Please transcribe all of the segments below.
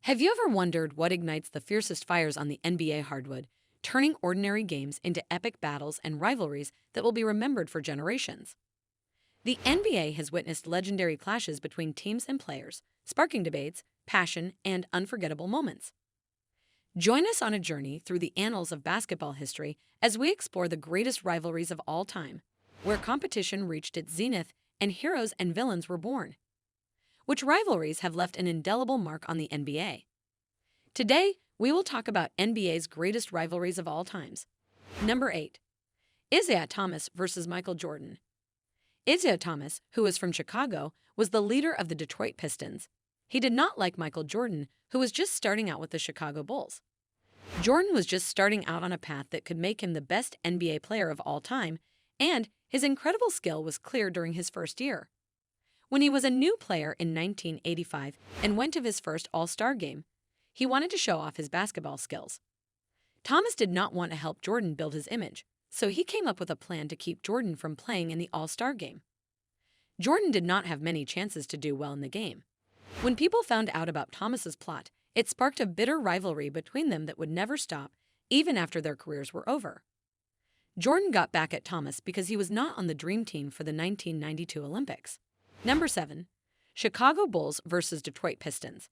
Have you ever wondered what ignites the fiercest fires on the NBA hardwood, turning ordinary games into epic battles and rivalries that will be remembered for generations? The NBA has witnessed legendary clashes between teams and players, sparking debates, passion, and unforgettable moments. Join us on a journey through the annals of basketball history as we explore the greatest rivalries of all time, where competition reached its zenith and heroes and villains were born. Which rivalries have left an indelible mark on the NBA? Today, we will talk about NBA's greatest rivalries of all times. Number 8. Isaiah Thomas versus Michael Jordan. Isaiah Thomas, who was from Chicago, was the leader of the Detroit Pistons. He did not like Michael Jordan, who was just starting out with the Chicago Bulls. Jordan was just starting out on a path that could make him the best NBA player of all time, and his incredible skill was clear during his first year. When he was a new player in 1985 and went to his first All-Star game, he wanted to show off his basketball skills. Thomas did not want to help Jordan build his image, so he came up with a plan to keep Jordan from playing in the All-Star game. Jordan did not have many chances to do well in the game. When people found out about Thomas's plot, it sparked a bitter rivalry between them that would never stop, even after their careers were over. Jordan got back at Thomas because he was not on the dream team for the 1992 Olympics. Number 7. Chicago Bulls versus Detroit Pistons.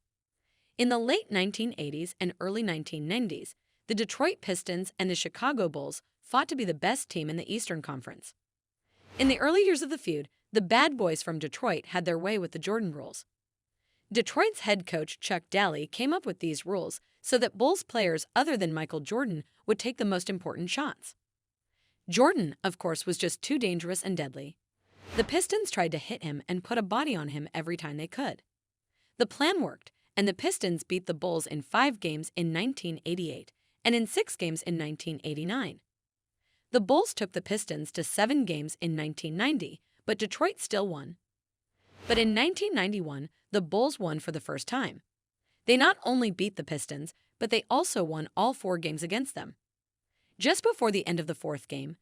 In the late 1980s and early 1990s, the Detroit Pistons and the Chicago Bulls fought to be the best team in the Eastern Conference. In the early years of the feud, the bad boys from Detroit had their way with the Jordan rules. Detroit's head coach Chuck Daly came up with these rules so that Bulls players other than Michael Jordan would take the most important shots. Jordan, of course, was just too dangerous and deadly. The Pistons tried to hit him and put a body on him every time they could. The plan worked, and the Pistons beat the Bulls in 5 games in 1988 and in 6 games in 1989. The Bulls took the Pistons to 7 games in 1990, but Detroit still won. But in 1991, the Bulls won for the first time. They not only beat the Pistons, but they also won all 4 games against them. Just before the end of the 4th game,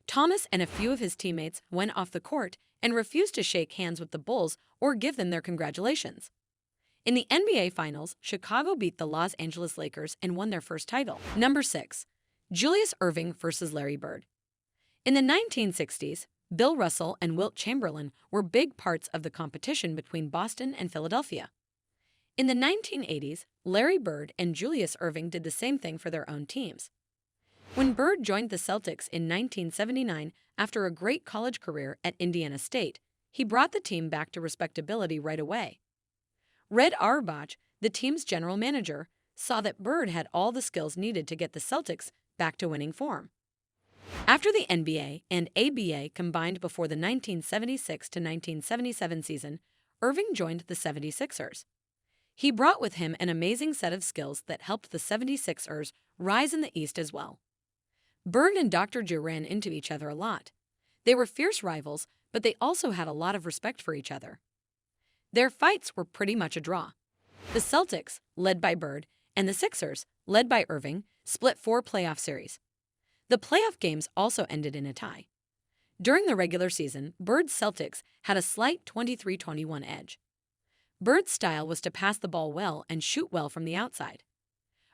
Thomas and a few of his teammates went off the court and refused to shake hands with the Bulls or give them their congratulations. In the NBA Finals, Chicago beat the Los Angeles Lakers and won their first title. Number 6. Julius Erving versus Larry Bird. In the 1960s, Bill Russell and Wilt Chamberlain were big parts of the competition between Boston and Philadelphia. In the 1980s, Larry Bird and Julius Erving did the same thing for their own teams. When Bird joined the Celtics in 1979 after a great college career at Indiana State, he brought the team back to respectability right away. Red Auerbach, the team's general manager, saw that Bird had all the skills needed to get the Celtics back to winning form. After the NBA and ABA combined before the 1976 to 1977 season, Erving joined the 76ers. He brought with him an amazing set of skills that helped the 76ers rise in the East as well. Bird and Dr. J ran into each other a lot. They were fierce rivals, but they also had a lot of respect for each other. Their fights were pretty much a draw. The Celtics, led by Bird, and the Sixers, led by Erving, split 4 playoff series. The playoff games also ended in a tie. During the regular season, Bird's Celtics had a slight 23-21 edge. Bird's style was to pass the ball well and shoot well from the outside.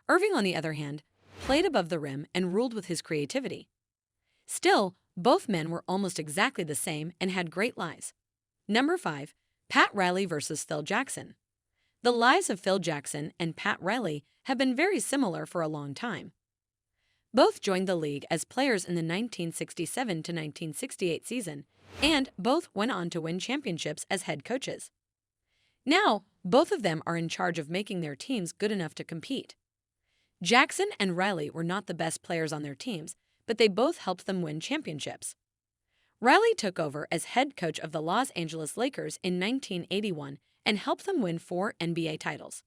Erving, on the other hand, played above the rim and ruled with his creativity. Still, both men were almost exactly the same and had great lives. Number 5. Pat Riley versus Phil Jackson. The lives of Phil Jackson and Pat Riley have been very similar for a long time. Both joined the league as players in the 1967 to 1968 season, and both went on to win championships as head coaches. Now, both of them are in charge of making their teams good enough to compete. Jackson and Riley were not the best players on their teams, but they both helped them win championships. Riley took over as head coach of the Los Angeles Lakers in 1981 and helped them win 4 NBA titles.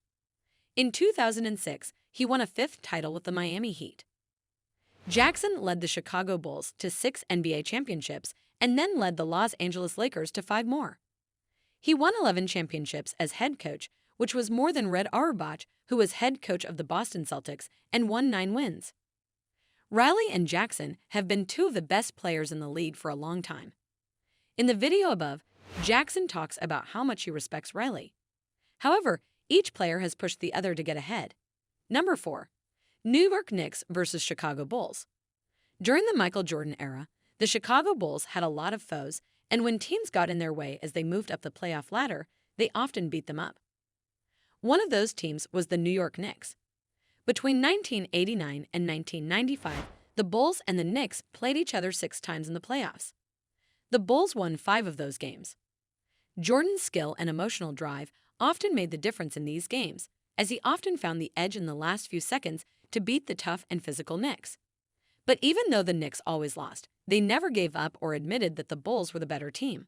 In 2006, he won a 5th title with the Miami Heat. Jackson led the Chicago Bulls to 6 NBA championships and then led the Los Angeles Lakers to 5 more. He won 11 championships as head coach, which was more than Red Auerbach, who was head coach of the Boston Celtics and won 9 wins. Riley and Jackson have been 2 of the best players in the league for a long time. In the video above, Jackson talks about how much he respects Riley. However, Each player has pushed the other to get ahead. Number 4. New York Knicks versus Chicago Bulls. During the Michael Jordan era, the Chicago Bulls had a lot of foes, and when teams got in their way as they moved up the playoff ladder, they often beat them up. One of those teams was the New York Knicks. Between 1989 and 1995, the Bulls and the Knicks played each other 6 times in the playoffs. The Bulls won 5 of those games. Jordan's skill and emotional drive often made the difference in these games, as he often found the edge in the last few seconds to beat the tough and physical Knicks. But even though the Knicks always lost, they never gave up or admitted that the Bulls were the better team.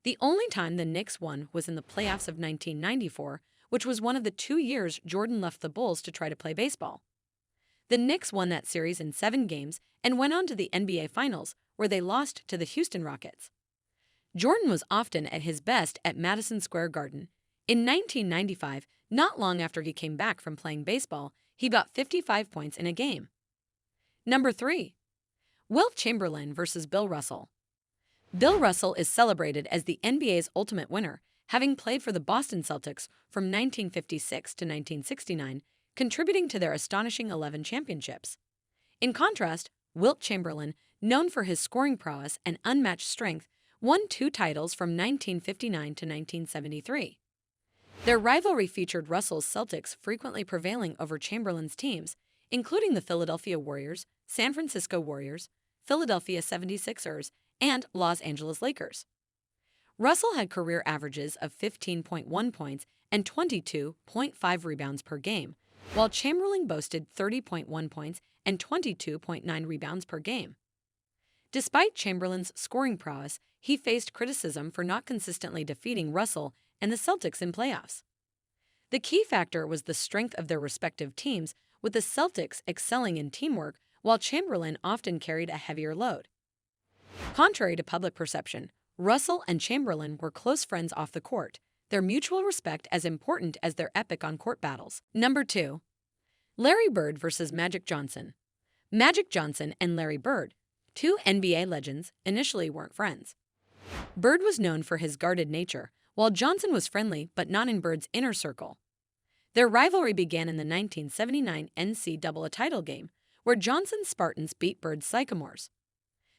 The only time the Knicks won was in the playoffs of 1994, which was one of the 2 years Jordan left the Bulls to try to play baseball. The Knicks won that series in 7 games and went on to the NBA Finals, where they lost to the Houston Rockets. Jordan was often at his best at Madison Square Garden. In 1995, not long after he came back from playing baseball, he got 55 points in a game. Number 3. Wilt Chamberlain versus Bill Russell. Bill Russell is celebrated as the NBA's ultimate winner, having played for the Boston Celtics from 1956 to 1969, contributing to their astonishing 11 championships. In contrast, Wilt Chamberlain, known for his scoring prowess and unmatched strength, won 2 titles from 1959 to 1973. Their rivalry featured Russell's Celtics frequently prevailing over Chamberlain's teams, including the Philadelphia Warriors, San Francisco Warriors, Philadelphia 76ers, and Los Angeles Lakers. Russell had career averages of 15.1 points and 22.5 rebounds per game, while Chamberlain boasted 30.1 points and 22.9 rebounds per game. Despite Chamberlain's scoring prowess, he faced criticism for not consistently defeating Russell and the Celtics in playoffs. The key factor was the strength of their respective teams, with the Celtics excelling in teamwork while Chamberlain often carried a heavier load. Contrary to public perception, Russell and Chamberlain were close friends off the court, their mutual respect as important as their epic on-court battles. Number 2. Larry Bird versus Magic Johnson. Magic Johnson and Larry Bird, 2 NBA legends, initially weren't friends. Bird was known for his guarded nature, while Johnson was friendly but not in Bird's inner circle. Their rivalry began in the 1979 NCAA title game, where Johnson's Spartans beat Bird's Sycamores.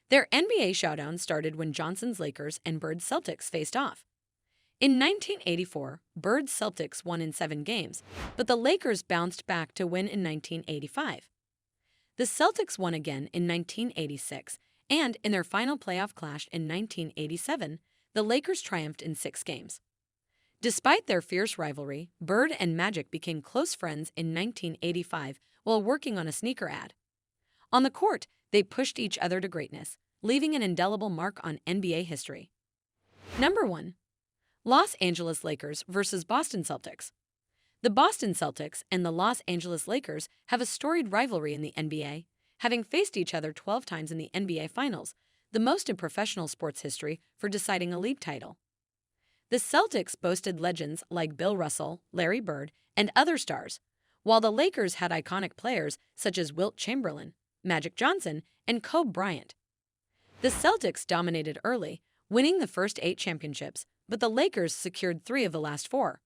Their NBA showdown started when Johnson's Lakers and Bird's Celtics faced off. In 1984, Bird's Celtics won in 7 games, but the Lakers bounced back to win in 1985. The Celtics won again in 1986, and in their final playoff clash in 1987, the Lakers triumphed in 6 games. Despite their fierce rivalry, Bird and Magic became close friends in 1985 while working on a sneaker ad. On the court, they pushed each other to greatness, leaving an indelible mark on NBA history. Number 1. Los Angeles Lakers versus Boston Celtics. The Boston Celtics and the Los Angeles Lakers have a storied rivalry in the NBA, having faced each other 12 times in the NBA Finals, the most in professional sports history for deciding a league title. The Celtics boasted legends like Bill Russell, Larry Bird, and other stars, while the Lakers had iconic players such as Wilt Chamberlain, Magic Johnson, and Kobe Bryant. The Celtics dominated early, winning the first 8 championships, but the Lakers secured 3 of the last 4.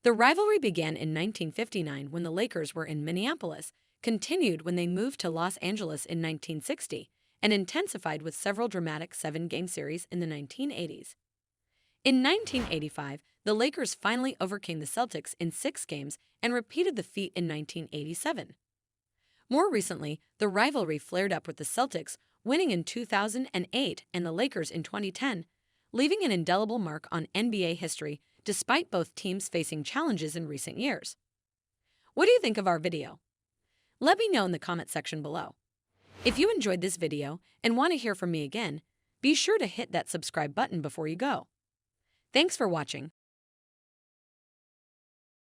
The rivalry began in 1959 when the Lakers were in Minneapolis, continued when they moved to Los Angeles in 1960, and intensified with several dramatic 7-game series in the 1980s. In 1985, the Lakers finally overcame the Celtics in 6 games and repeated the feat in 1987. More recently, the rivalry flared up with the Celtics winning in 2008 and the Lakers in 2010, leaving an indelible mark on NBA history despite both teams facing challenges in recent years. What do you think of our video? Let me know in the comment section below. If you enjoyed this video and want to hear from me again, be sure to hit that subscribe button before you go. Thanks for watching.